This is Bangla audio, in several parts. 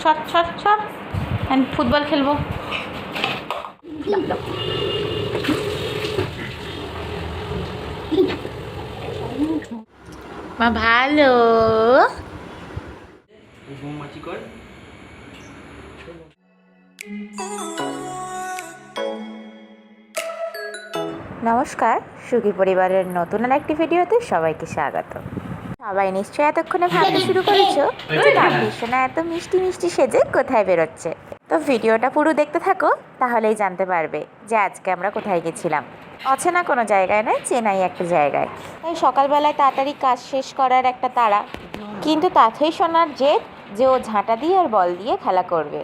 সর ফুটবল খেলবো। মা ভালো নমস্কার, সুখী পরিবারের নতুন আরেকটি ভিডিওতে সবাইকে স্বাগত। সবাই নিশ্চয়ই এতক্ষণে ভাবতে শুরু করেছো যে কাকিসোনা এত মিষ্টি মিষ্টি সেজে কোথায় বেরোচ্ছে। তো ভিডিওটা পুরো দেখতে থাকো, তাহলেই জানতে পারবে যে আজকে আমরা কোথায় গেছিলাম। অচেনা কোনো জায়গায় নয়, চেনাই একটা জায়গায়। তাই সকালবেলায় তাড়াতাড়ি কাজ শেষ করার একটা তাড়া, কিন্তু তাতেই সোনার জেদ যে ও ঝাঁটা দিয়ে আর বল দিয়ে খেলা করবে।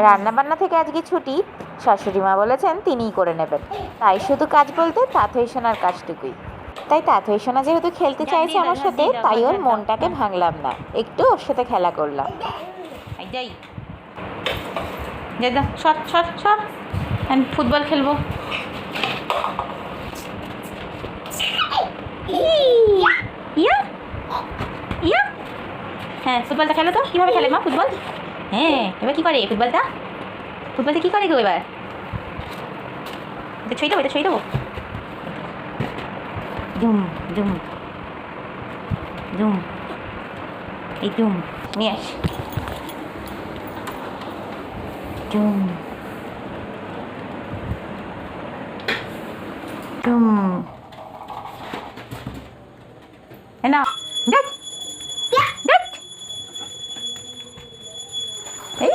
রান্নাবান্না থেকে আজকে ছুটি, শাশুড়ি মা বলেছেন তিনিই করে নেবেন। তাই শুধু কাজ বলতে তাথই সোনার কাজটুকুই। তাই তাথই সোনা যেহেতু খেলতে চাইছে আমার সাথে, তাই ওর মনটাকে ভাঙলাম না, একটু ওর সাথে খেলা করলাম। সর ফুটবল খেলবো। হ্যাঁ, ফুটবলটা খেলো তো। কীভাবে খেলে মা ফুটবল? হ্যাঁ, এবার কী করে ফুটবলটা কী করে গো? এবার ছুঁই দেবো ধুম ধুম ধুম, এই ধুম নিয়ে আস। ধুম ধুম না, এই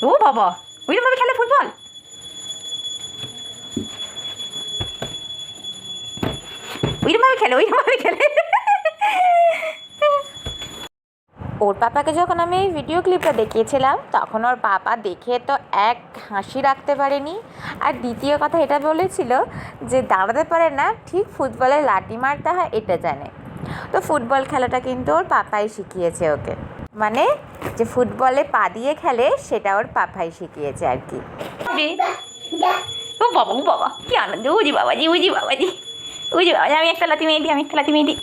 ও বাবা, ওইরকমভাবে খেলে ফুটবল? ওইরকমভাবে খেলে ওর পাপাকে যখন আমি এই ভিডিও ক্লিপটা দেখিয়েছিলাম, তখন ওর পাপা দেখে তো এক হাসি রাখতে পারেনি। আর দ্বিতীয় কথা এটা বলেছিল যে দাঁড়াতে পারে না, ঠিক ফুটবলে লাঠি মারতে হয় এটা জানে। তো ফুটবল খেলাটা কিন্তু ওর পাপাই শিখিয়েছে ওকে, মানে যে ফুটবলে পা দিয়ে খেলে সেটা ওর পাপাই শিখিয়েছে আর কি। ও বাবা কি আনন্দ! উজি বাবাজি আমি একটা লাথি মেয়ে দিই।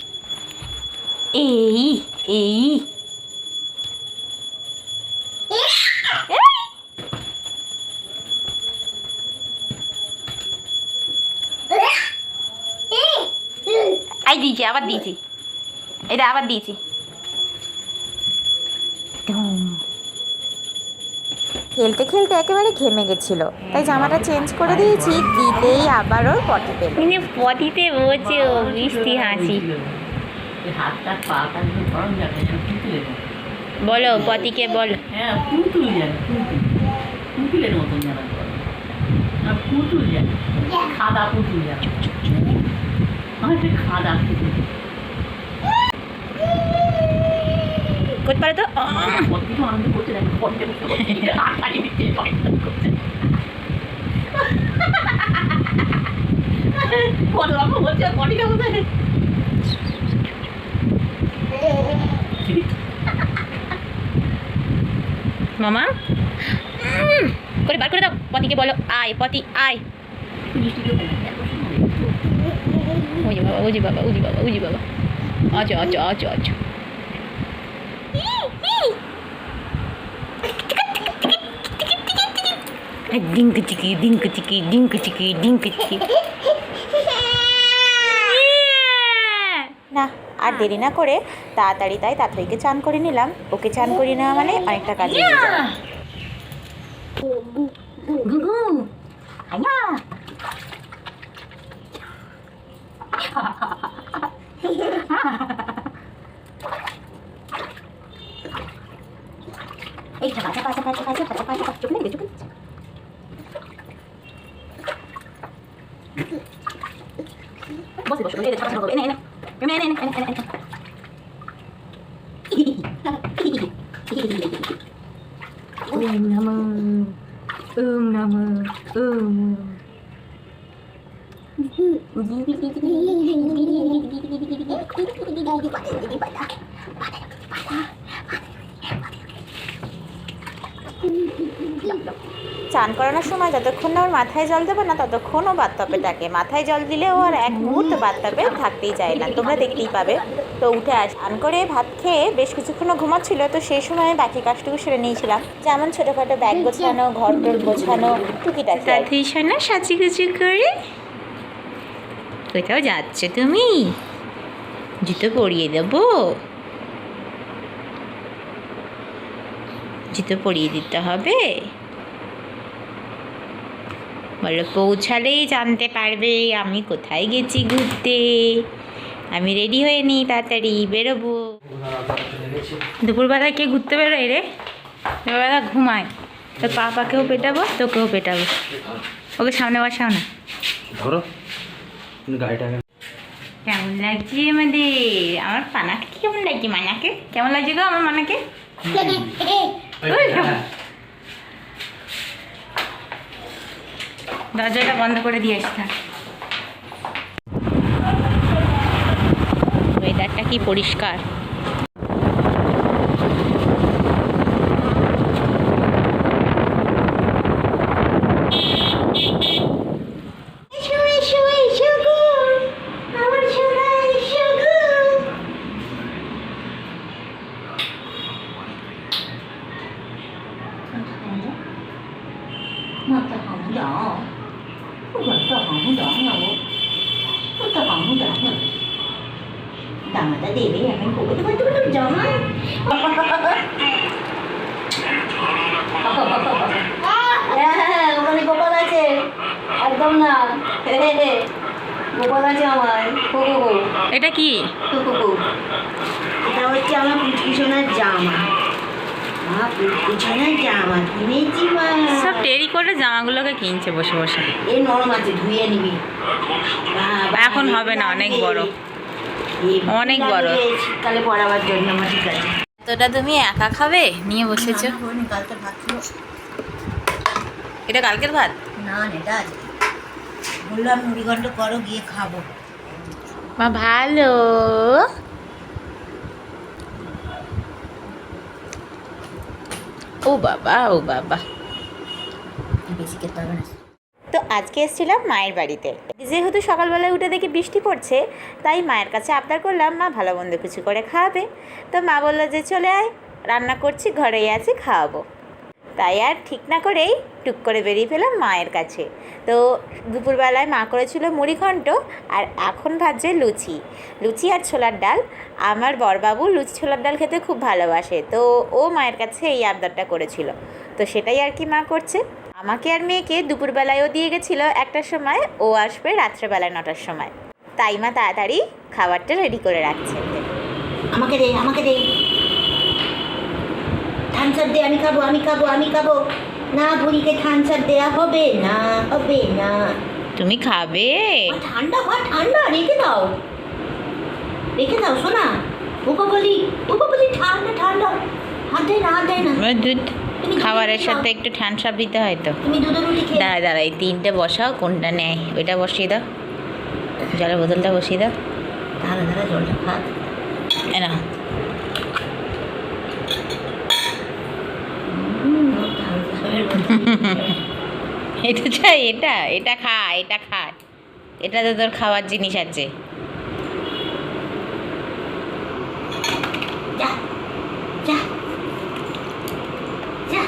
এই দিয়েছি, আবার দিয়েছি, এটা আবার দিয়েছি। খেলতে খেলতে একেবারে ঘেমে গেছিল, তাই জামাটা চেঞ্জ করে দিয়েছি। দিতেই আবার ওর পটি পেল। পটিতে বসে ও মিষ্টি হাসি। বলো পতিকে বলো। হ্যাঁ, পুতুল জানে, পুতুলের মতন জানা পুতুল জানে, খাদা পুতুল জানে, খাদা পুতুল করতে পারো তো। আনন্দ করছে না, বলছে পটিটা কোথায়? মামা করে বার করে দাও, পতিকে বলো আয়, পতি আয়। উজি বাবা আচ্ছা ডিঙ্ক চিকি না। আর দেরি না করে তাড়াতাড়ি তাই তাড়াতাড়িকে চান করে নিলাম। ওকে চান করে নেওয়া মানে অনেকটা কাজ হয়ে যায়। চান করানোর সময় যতক্ষণ না ওর মাথায় জল দেবো না ততক্ষণ ও বাথটবে ডাকে। মাথায় জল দিলে ও আর এক মুহূর্ত বাথটবে থাকতেই চায় না, তোমরা দেখতেই পাবে। তো উঠে স্নান করে ভাত খেয়ে বেশ কিছুক্ষণও ঘুমাচ্ছিল, তো সেই সময় বাকি কাজটুকু সেরে নিয়েছিলাম, যেমন ছোটোখাটো ব্যাগ গোছানো, ঘর টর গোছানো, টুকিটাকি। তাতেই শোনা সাজিগুজি করে কোথাও যাচ্ছ তুমি? জুতো পরিয়ে দেবো? জুতো পরিয়ে দিতে হবে? বলো পৌঁছালেই জানতে পারবে আমি কোথায় গেছি ঘুরতে। আমি রেডি হয়ে নিই, তাড়াতাড়ি বেরোবো। দুপুরবেলায় কে ঘুরতে বেরোয় রে? দুপুরবেলা ঘুমায়। তো পাপাকেও পেটাবো, তোকেও পেটাবো। ওকে সামনে বসাও না। ধরো গাড়িটা। কেমন লাগছে আমাদের? আমার পানাকে কেমন লাগছে? মানাকে কেমন লাগছে গো আমার মানাকে? দরজাটা বন্ধ করে দিয়ে আসতে। ওয়েদারটা কি পরিষ্কার। জামাটা দেবে, আমি করতে পারতে পারতাম জামা। ওখানে গোপাল আছে, একদম না। গোপাল আছে আমার। এটা কি? এটা হচ্ছে আমার পুচকিশোনার জামা। আমার পুচকিশোনার জামা কিনেছি মা। সব টেরি করে জামাগুলোকে কিনছে বসে বসে। এই নরম আছে, ধুয়ে নিবি। এখন হবে না, অনেক বড়, অনেক বড়। শীতকালে পরাবার জন্য আমার। ঠিক আছে, তোটা তুমি একা খাবে? নিয়ে বসেছো। কালকে ভাত খাবো। এটা কালকের ভাত না, এটা আজকে বললাম মুড়িঘণ্ট করো, গিয়ে খাবো। মা ভালো। ও বাবা, ও বাবা, বেশি খেতে হবে না। তো আজকে এসেছিলাম মায়ের বাড়িতে। যেহেতু সকালবেলায় উঠে দেখি বৃষ্টি পড়ছে, তাই মায়ের কাছে আবদার করলাম মা ভালো মন্দ কিছু করে খাওয়াবে। তো মা বললো যে চলে আয়, রান্না করছি, ঘরেই আছি, খাওয়াবো। তাই আর ঠিক না করেই টুক করে বেরিয়ে পেলাম মায়ের কাছে। তো দুপুরবেলায় মা করেছিল মুড়িঘণ্ট, আর এখন ভাজছে লুচি। লুচি আর ছোলার ডাল। আমার বড়বাবু লুচি ছোলার ডাল খেতে খুব ভালোবাসে, তো ও মায়ের কাছে এই আবদারটা করেছিল। তো সেটাই আর কি মা করছে। আমাকে আর মেয়েকে দুপুরবেলায়ও দিয়ে গেছিলো 1টার সময়, ও আসবে রাত্রেবেলায় 9টার সময়। তাই মা তাড়াতাড়ি খাবারটা রেডি করে রাখছে। আমাকে দে, আমাকে দে, থামস আপ দে, আমি খাবো, আমি খাবো, আমি খাবো। না, বুড়িকে থামস আপ দেওয়া হবে না, হবে না। তুমি খাবে? ঠান্ডা ভাত, ঠান্ডা, রেখে দাও, রেখে দাও শোনা। ওপা বলি ঠান্ডা ঠান্ডা, হাত দেয় না, হাত দেয় না। দুধ খাবারের সাথে একটু ঠান্ডা সাপ দিতে হয় তো। তুমি দুধের রুটি খেয়ে দাঁড়া, এই 3টে বসাও, কোনটা নেয় ওইটা বসিয়ে দাও। জলের বোতলটা বসিয়ে দাও। দাঁড়া জলটা খাক। না এটা চাই, এটা খা, এটা খা, এটা তো তোর খাওয়ার জিনিস আছে। যা যা যা,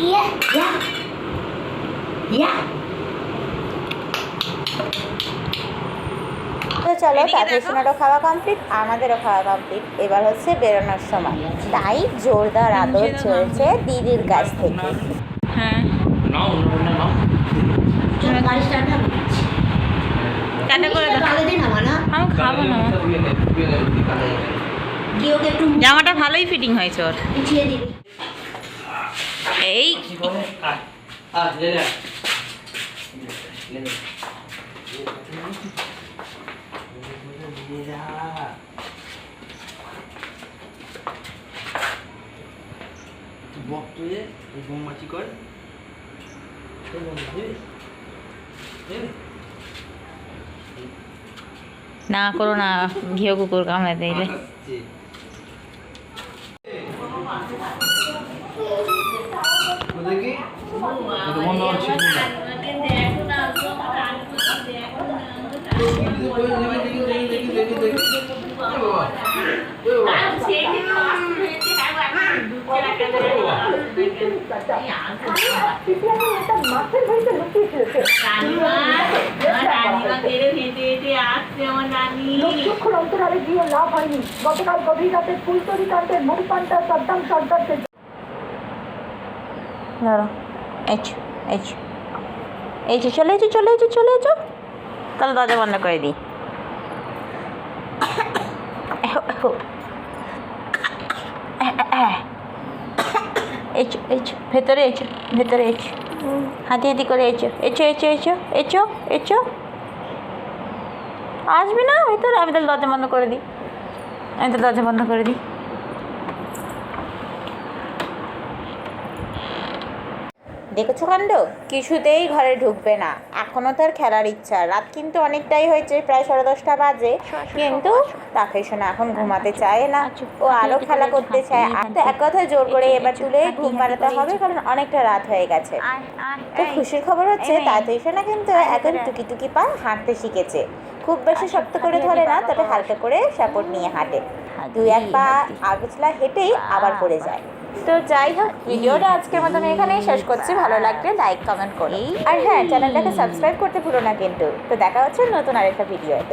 ইয়া ইয়া ইয়া। তো চলো, তাপসোনারও খাওয়া কমপ্লিট, আমাদেরও খাওয়া কমপ্লিট। এবার হচ্ছে বেরোনোর সময়, তাই জোরদার আদর চলছে দিদির কাছ থেকে। হ্যাঁ, জামাটা ভালোই ফিটিং হয়েছে ওর। এই না করো না, ঘিও কুকুর কামড়ে দিলে। এটা বন্ধ করছি লক্ষ্যক্ষণ অন্তরালে গিয়ে লাভ হয়নি। গতকাল গভীর রাতে ফুলতলি কাণ্ডের মূল পান্ডা সাদ্দাম সর্দারকে ধরো এই চলে এসো তাহলে দরজা বন্ধ করে দিই। ভেতরে এসো হাতি করে এসো আসবি না ভেতরে? আমি তাহলে দরজা বন্ধ করে দিই। দেখেছো কাণ্ড, কিছুতেই ঘরে ঢুকবে না। এখনো তার খেলার ইচ্ছা। রাত কিন্তু অনেকটাই হয়েছে, প্রায় 10:30 বাজে, কিন্তু রাকেশ না এখন ঘুমাতে চায় না, ও আরো খেলা করতে চায়। আর তো এক কথায় জোর করে এবার তুলে ঘুম পাড়াতে হবে, কারণ অনেকটা রাত হয়ে গেছে। তো খুশির খবর হচ্ছে তাঁতইশোনা কিন্তু এখন টুকি পা হাঁটতে শিখেছে। খুব বেশি শক্ত করে ধরে না, তবে হালকা করে সাপোর্ট নিয়ে হাঁটে। 2-1 পা আগোছলা হেঁটেই আবার পড়ে যায়। তো যাই হোক, ভিডিওটা আজকের মতন এখানেই শেষ করছি। ভালো লাগলে লাইক কমেন্ট করো, আর হ্যাঁ, চ্যানেলটাকে সাবস্ক্রাইব করতে ভুলো না কিন্তু। তো দেখা হচ্ছে নতুন আরেকটা ভিডিওতে।